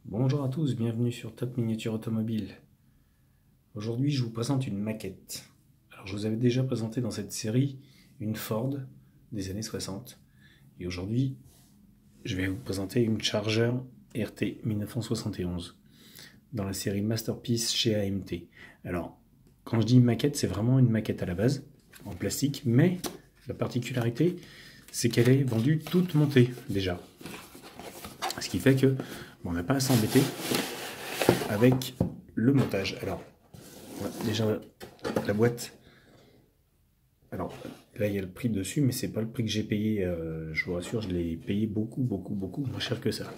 Bonjour à tous, bienvenue sur Top Miniature Automobile. Aujourd'hui, je vous présente une maquette. Alors, je vous avais déjà présenté dans cette série une Ford des années 60. Et aujourd'hui, je vais vous présenter une Charger RT 1971 dans la série Masterpiece chez AMT. Alors, quand je dis maquette, c'est vraiment une maquette à la base, en plastique, mais la particularité, c'est qu'elle est vendue toute montée déjà. Ce qui fait que on n'a pas à s'embêter avec le montage. Alors, déjà la boîte. Alors là, il y a le prix dessus, mais c'est pas le prix que j'ai payé. Je vous rassure, je l'ai payé beaucoup moins cher que ça.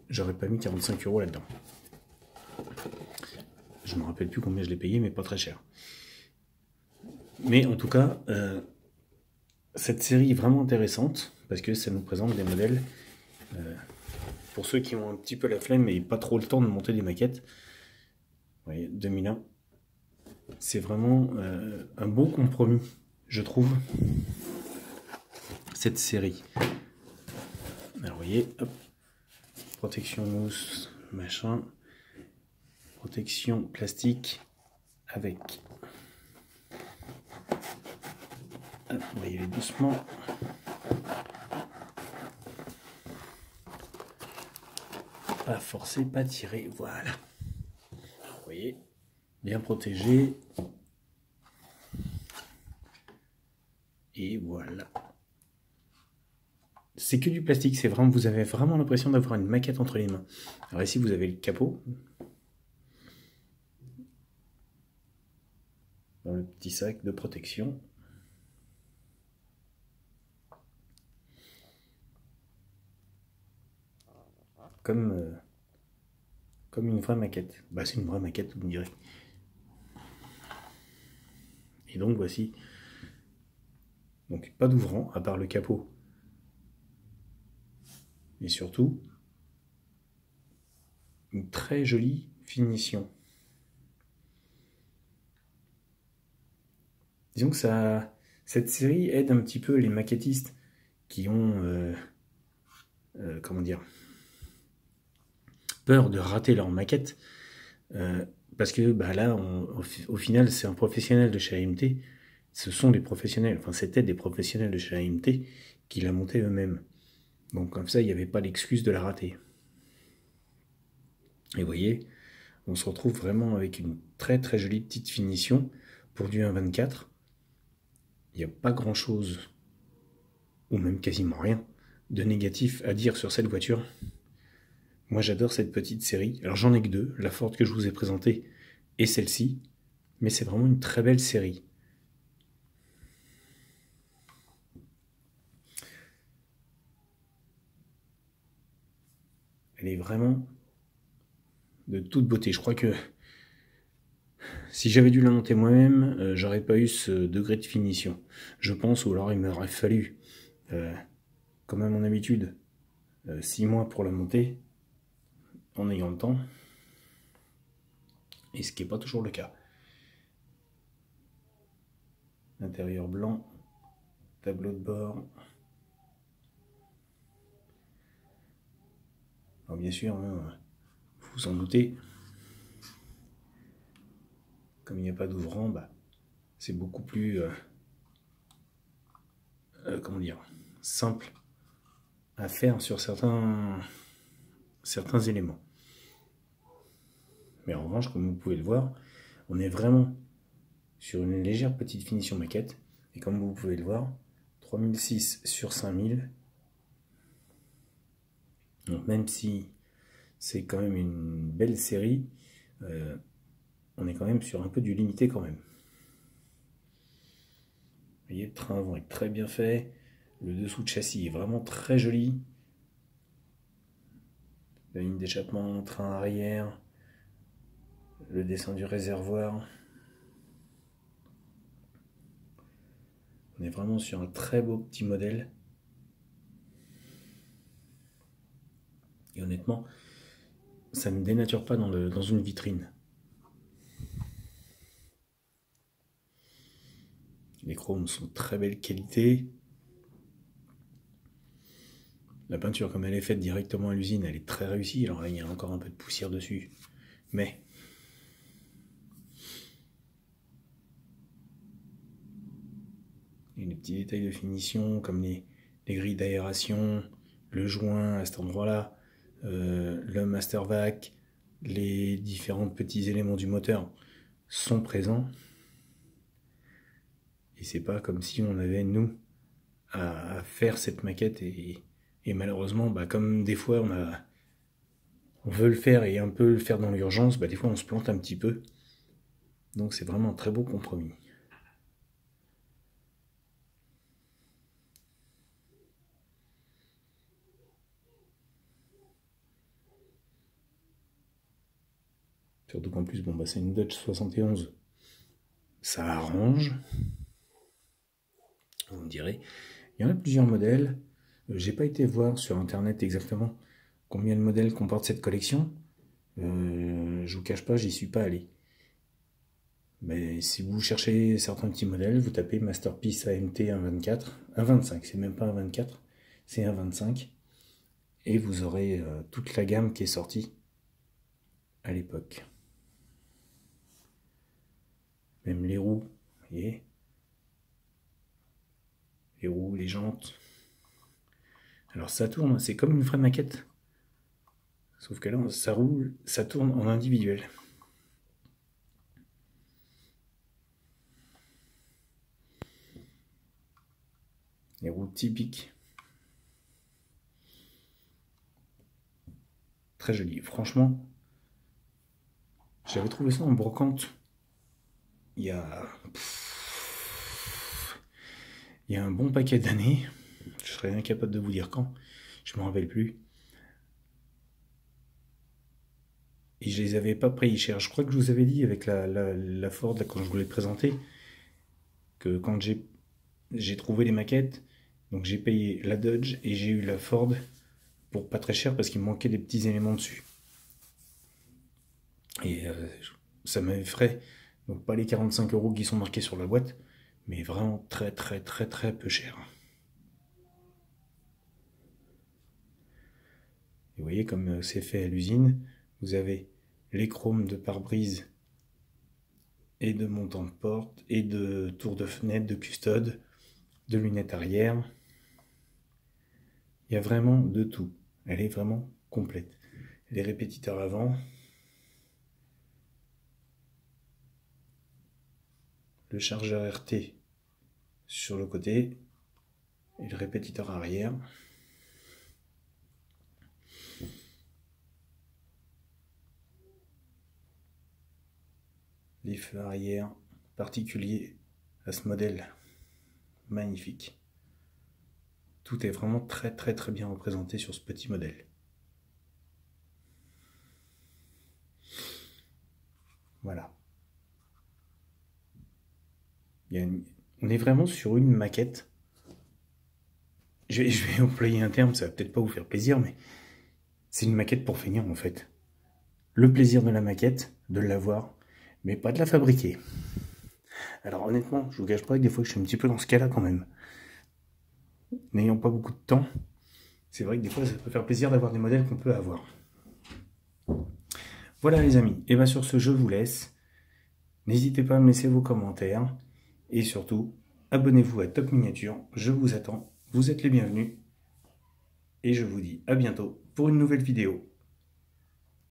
J'aurais pas mis 45 € là-dedans. Je me rappelle plus combien je l'ai payé, mais pas très cher. Mais en tout cas, cette série est vraiment intéressante parce que ça nous présente des modèles. Pour ceux qui ont un petit peu la flemme et pas trop le temps de monter des maquettes, vous voyez, 2001, c'est vraiment un bon compromis, je trouve, cette série. Alors vous voyez, hop, protection mousse, machin, protection plastique avec. Hop, on va y aller doucement. Pas forcer, pas tirer, voilà. Vous voyez, bien protégé. Et voilà. C'est que du plastique, c'est vraiment, vous avez vraiment l'impression d'avoir une maquette entre les mains. Alors ici, vous avez le capot. Dans le petit sac de protection. Comme une vraie maquette. Bah, c'est une vraie maquette, vous me direz. Et donc, voici. Donc, pas d'ouvrant, à part le capot. Et surtout, une très jolie finition. Disons que cette série aide un petit peu les maquettistes qui ont, comment dire, peur de rater leur maquette. Parce que bah là, au final, c'est un professionnel de chez AMT. Ce sont des professionnels, enfin c'était des professionnels de chez AMT qui la montaient eux-mêmes. Donc comme ça, il n'y avait pas l'excuse de la rater. Et vous voyez, on se retrouve vraiment avec une très jolie petite finition pour du 1.24. Il n'y a pas grand-chose, ou même quasiment rien, de négatif à dire sur cette voiture. Moi j'adore cette petite série. Alors j'en ai que deux, la Ford que je vous ai présentée et celle-ci. Mais c'est vraiment une très belle série. Elle est vraiment de toute beauté. Je crois que si j'avais dû la monter moi-même, j'aurais pas eu ce degré de finition. Je pense, ou alors il m'aurait fallu, comme à mon habitude, 6 mois pour la monter, en ayant le temps. Et ce qui n'est pas toujours le cas. Intérieur blanc, tableau de bord. Alors bien sûr, hein, vous vous en doutez, comme il n'y a pas d'ouvrant, bah, c'est beaucoup plus, comment dire, simple à faire sur certains éléments. Mais en revanche, comme vous pouvez le voir, on est vraiment sur une légère petite finition maquette. Et comme vous pouvez le voir, 3006 sur 5000. Donc même si c'est quand même une belle série, on est quand même sur un peu du limité quand même. Vous voyez, le train avant est très bien fait. Le dessous de châssis est vraiment très joli. La ligne d'échappement, train arrière, le dessin du réservoir. On est vraiment sur un très beau petit modèle. Et honnêtement, ça ne dénature pas dans une vitrine. Les chromes sont de très belle qualité. La peinture, comme elle est faite directement à l'usine, elle est très réussie. Alors là, il y a encore un peu de poussière dessus. Mais il y a des petits détails de finition, comme les grilles d'aération, le joint à cet endroit-là, le master vac, les différents petits éléments du moteur sont présents. Et c'est pas comme si on avait, nous, à faire cette maquette. Et malheureusement, comme des fois on veut le faire et un peu le faire dans l'urgence, des fois on se plante un petit peu. Donc c'est vraiment un très beau compromis. Surtout qu'en plus, c'est une Dodge 71. Ça arrange. Vous me direz. Il y en a plusieurs modèles. J'ai pas été voir sur internet exactement combien de modèles comporte cette collection. Je vous cache pas, j'y suis pas allé. Mais si vous cherchez certains petits modèles, vous tapez Masterpiece AMT 1.24, 1.25, c'est même pas un 24, c'est un 25. Et vous aurez toute la gamme qui est sortie à l'époque. Même les roues, vous voyez. Les roues, les jantes. Alors ça tourne, c'est comme une vraie maquette. Sauf que là, ça roule, ça tourne en individuel. Les roues typiques. Très joli. Franchement, j'avais trouvé ça en brocante il y a un bon paquet d'années. Je serais incapable de vous dire quand. Je me rappelle plus. Et je les avais pas pris cher. Je crois que je vous avais dit avec la Ford, là, quand je vous l'ai présenté, que quand j'ai trouvé les maquettes, donc j'ai payé la Dodge et j'ai eu la Ford pour pas très cher parce qu'il me manquait des petits éléments dessus. Et ça m'avait frais. Donc pas les 45 € qui sont marqués sur la boîte, mais vraiment très très très très peu cher. Et vous voyez comme c'est fait à l'usine, vous avez les chromes de pare-brise et de montants de porte et de tours de fenêtre, de custode, de lunettes arrière. Il y a vraiment de tout. Elle est vraiment complète. Les répétiteurs avant, le chargeur RT sur le côté et le répétiteur arrière. Les feux arrière particuliers à ce modèle. Magnifique. Tout est vraiment très très très bien représenté sur ce petit modèle. Voilà. On est vraiment sur une maquette. Je vais employer un terme, ça va peut-être pas vous faire plaisir, mais c'est une maquette pour feignants en fait. Le plaisir de la maquette, de l'avoir, mais pas de la fabriquer. Alors honnêtement, je vous cache pas que des fois je suis un petit peu dans ce cas-là quand même. N'ayant pas beaucoup de temps, c'est vrai que des fois ça peut faire plaisir d'avoir des modèles qu'on peut avoir. Voilà les amis, et bien sur ce je vous laisse. N'hésitez pas à me laisser vos commentaires. Et surtout, abonnez-vous à Top Miniature, je vous attends, vous êtes les bienvenus. Et je vous dis à bientôt pour une nouvelle vidéo.